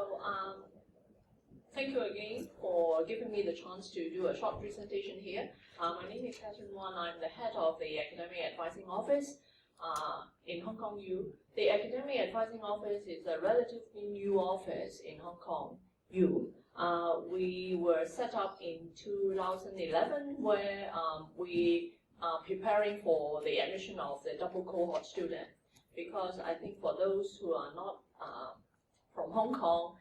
So thank you again for giving me the chance to do a short presentation here. My name is Katherine. I'm the head of the Academic Advising Office in Hong Kong U. The Academic Advising Office is a relatively new office in Hong Kong U. We were set up in 2011 where we are preparing for the admission of the double cohort student, because I think for those who are not from Hong Kong,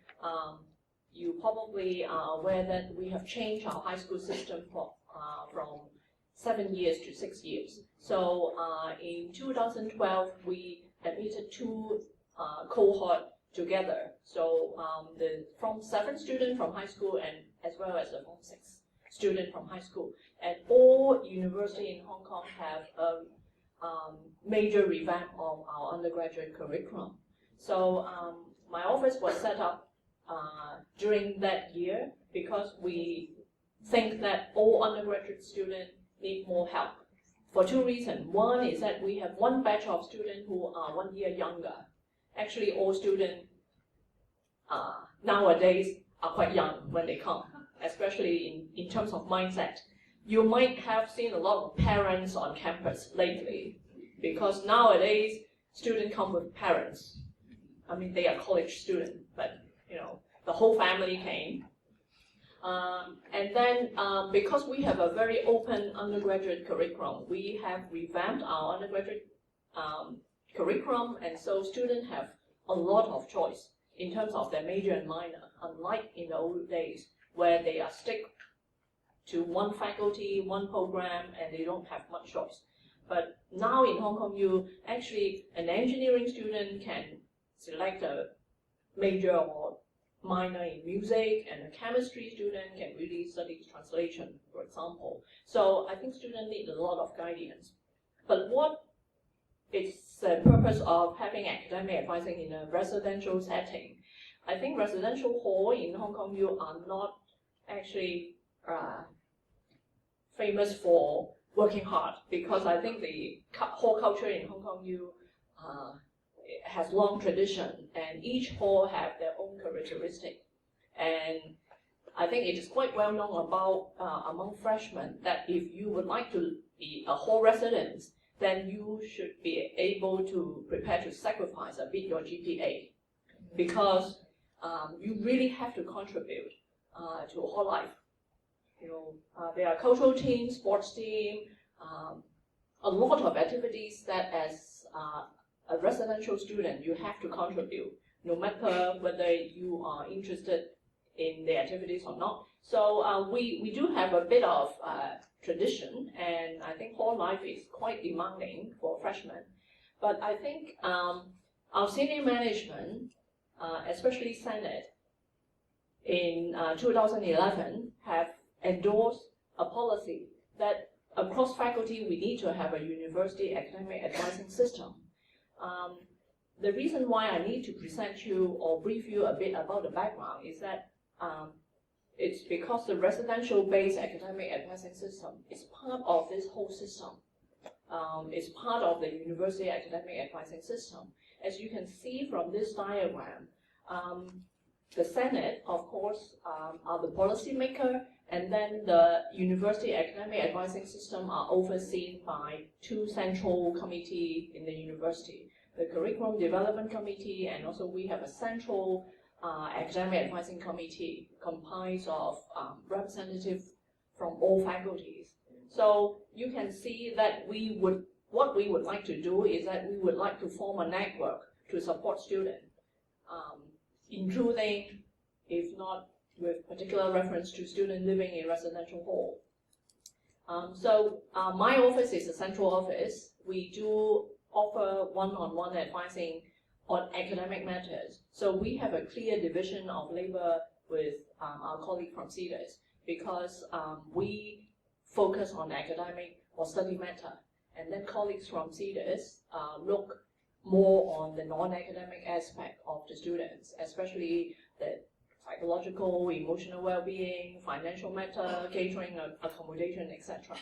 you probably are aware that we have changed our high school system from 7 years to 6 years. So in 2012, we admitted two cohort together. So from 7 students from high school and as well as the Form 6 student from high school. And all universities in Hong Kong have a major revamp of our undergraduate curriculum. So my office was set up during that year because we think that all undergraduate students need more help for 2 reasons. One is that we have one batch of students who are 1 year younger. Actually, all students nowadays are quite young when they come, especially in terms of mindset. You might have seen a lot of parents on campus lately, because nowadays students come with parents. I mean, they are college students, but the whole family came. And then because we have a very open undergraduate curriculum, we have revamped our undergraduate curriculum, and so students have a lot of choice in terms of their major and minor, unlike in the old days where they are stick to one faculty, one program, and they don't have much choice. But now in Hong Kong U, actually an engineering student can select a major or minor in music, and a chemistry student can really study translation, for example. So I think students need a lot of guidance. But what is the purpose of having academic advising in a residential setting? I think residential hall in Hong Kong U are not actually famous for working hard, because I think the hall culture in Hong Kong U has long tradition, and each hall have their own characteristic. And I think it is quite well known about among freshmen that if you would like to be a hall resident, then you should be able to prepare to sacrifice a bit your GPA, because you really have to contribute to hall life. There are cultural teams, sports team, a lot of activities that as a residential student you have to contribute, no matter whether you are interested in the activities or not. So we do have a bit of tradition, and I think hall life is quite demanding for freshmen. But I think our senior management, especially Senate, in 2011 have endorsed a policy that across faculty we need to have a university academic advising system. The reason why I need to present you or brief you a bit about the background is that it's because the residential-based academic advising system is part of this whole system. It's part of the university academic advising system. As you can see from this diagram, the Senate, of course, are the policy maker, and then the university academic advising system are overseen by 2 central committees in the university, the Curriculum Development Committee, and also we have a central academic advising committee comprised of representatives from all faculties. So you can see that what we would like to do is that we would like to form a network to support students, including, if not with particular reference to students living in residential hall. My office is a central office. We do offer one-on-one advising on academic matters. So we have a clear division of labor with our colleague from CEDARS, because we focus on academic or study matter. And then colleagues from CEDARS look more on the non-academic aspect of the students, especially the psychological, emotional well-being, financial matter, catering, accommodation, etc.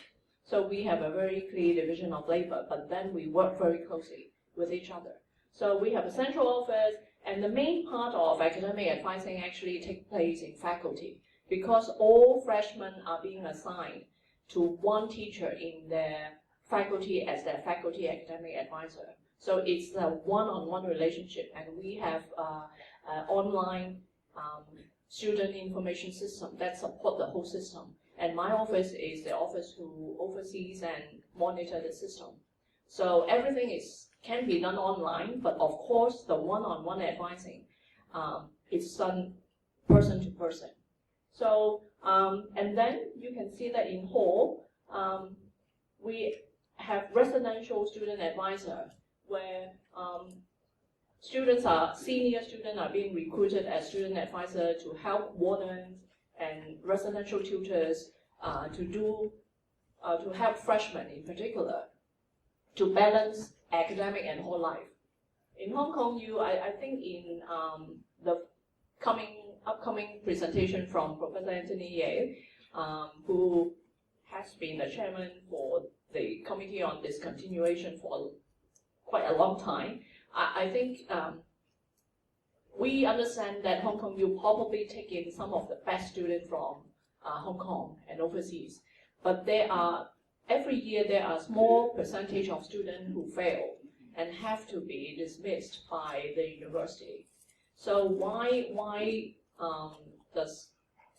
So we have a very clear division of labor, but then we work very closely with each other. So we have a central office, And the main part of academic advising actually takes place in faculty, because all freshmen are being assigned to one teacher in their faculty as their faculty academic advisor. So it's a one-on-one relationship, and we have an online student information system that supports the whole system. And my office is the office who oversees and monitors the system. So everything can be done online, but of course the one-on-one advising is done person to person. So, and then you can see that in Hall, we have residential student advisor, where senior students are being recruited as student advisor to help wardens and residential tutors to help freshmen in particular to balance academic and whole life. In Hong Kong U, I think in the upcoming presentation from Professor Anthony Ye, who has been the chairman for the Committee on Discontinuation for quite a long time, I think we understand that Hong Kong will probably take in some of the best students from Hong Kong and overseas, but every year there are a small percentage of students who fail and have to be dismissed by the university. So why does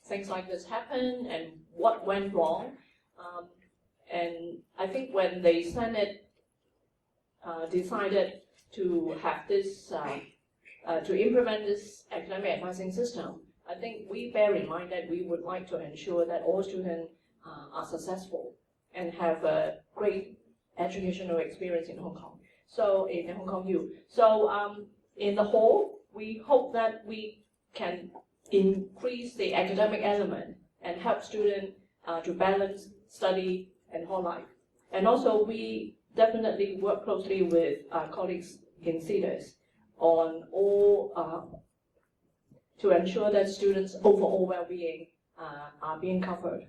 things like this happen, and what went wrong? And I think when the Senate decided to have this, to implement this academic advising system, I think we bear in mind that we would like to ensure that all students are successful and have a great educational experience in Hong Kong. So in Hong Kong U. So in the whole, we hope that we can increase the academic element and help students to balance study and whole life. And also we definitely work closely with colleagues in CEDARS on all to ensure that students' overall well-being are being covered.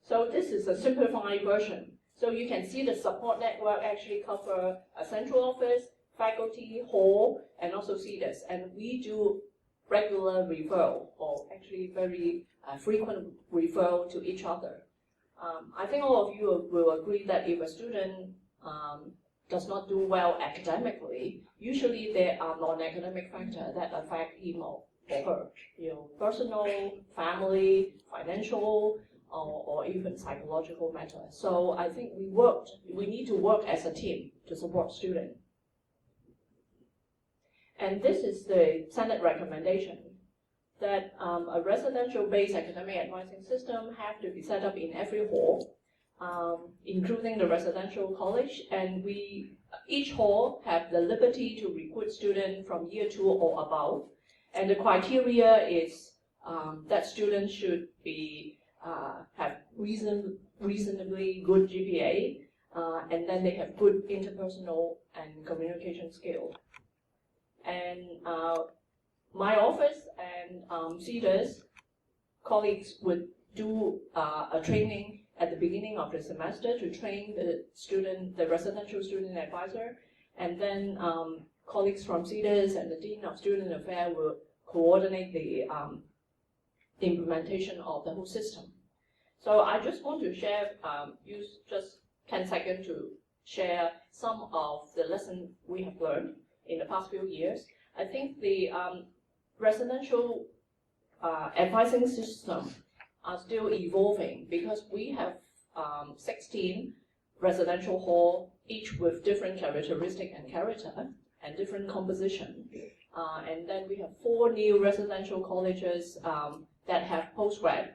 So this is a simplified version. So you can see the support network actually cover a central office, faculty, hall, and also CEDARS. And we do regular referral, or actually very frequent referral to each other. I think all of you will agree that if a student does not do well academically, usually there are non-academic factors that affect him or her. Personal, family, financial, or even psychological matters. So I think we need to work as a team to support students. And this is the Senate recommendation that a residential-based academic advising system have to be set up in every hall, including the residential college, and each hall have the liberty to recruit students from year 2 or above, and the criteria is that students should be have reasonably good GPA, and then they have good interpersonal and communication skill. And my office and CEDARS colleagues would do a training at the beginning of the semester to train the residential student advisor, and then colleagues from CEDARS and the Dean of Student Affairs will coordinate the implementation of the whole system. So I just want to share, use just 10 seconds to share some of the lessons we have learned in the past few years. I think the residential advising system are still evolving, because we have 16 residential hall, each with different characteristic and character and different composition. And then we have 4 new residential colleges that have postgrad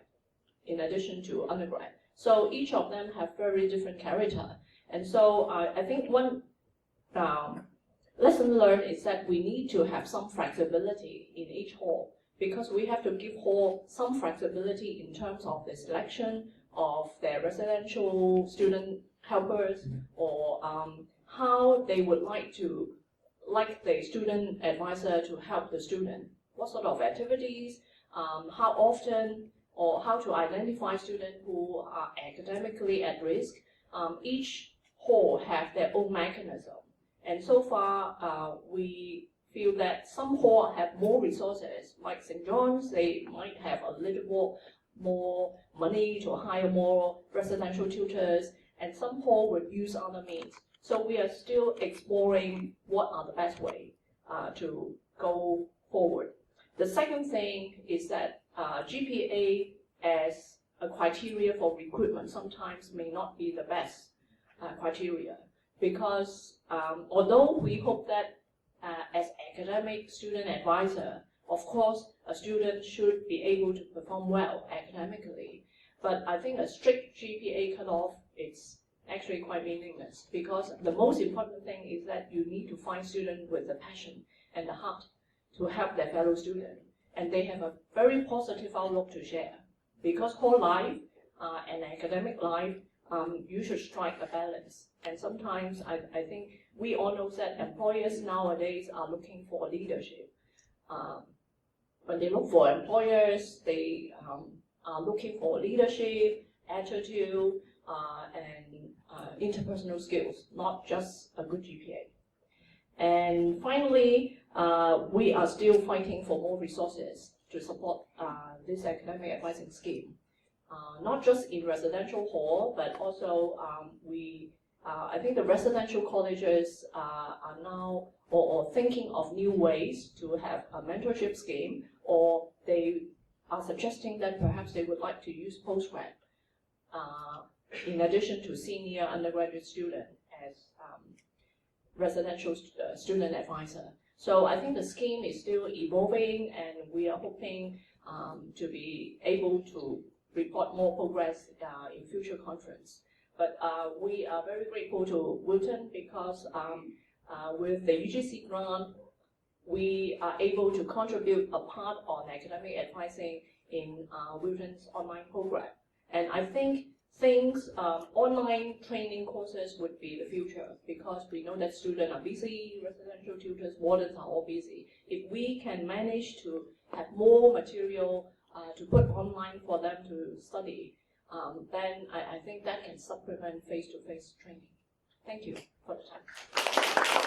in addition to undergrad. So each of them have very different character. And so I think one lesson learned is that we need to have some flexibility in each hall, because we have to give hall some flexibility in terms of the selection of their residential student helpers, or how they would like the student advisor to help the student. What sort of activities, how often, or how to identify students who are academically at risk. Each hall have their own mechanism. And so far, we feel that some halls have more resources, like St. John's, they might have a little more money to hire more residential tutors, and some halls would use other means. So we are still exploring what are the best way to go forward. The second thing is that GPA as a criteria for recruitment sometimes may not be the best criteria, because although we hope that as academic student advisor, of course, a student should be able to perform well academically, but I think a strict GPA cutoff is actually quite meaningless, because the most important thing is that you need to find students with the passion and the heart to help their fellow students, and they have a very positive outlook to share, because whole life and academic life, you should strike a balance. And sometimes I think we all know that employers nowadays are looking for leadership. When they look for employers, they are looking for leadership, attitude, and interpersonal skills, not just a good GPA. And finally, we are still fighting for more resources to support this academic advising scheme. Not just in residential hall, but also I think the residential colleges are now or thinking of new ways to have a mentorship scheme, or they are suggesting that perhaps they would like to use postgrad in addition to senior undergraduate student as residential student advisor. So I think the scheme is still evolving, and we are hoping to be able to report more progress in future conference. But we are very grateful to Wilton, because with the UGC grant, we are able to contribute a part on academic advising in Wilton's online program. And I think online training courses would be the future, because we know that students are busy, residential tutors, wardens are all busy. If we can manage to have more material to put online for them to study, then I think that can supplement face-to-face training. Thank you for the time.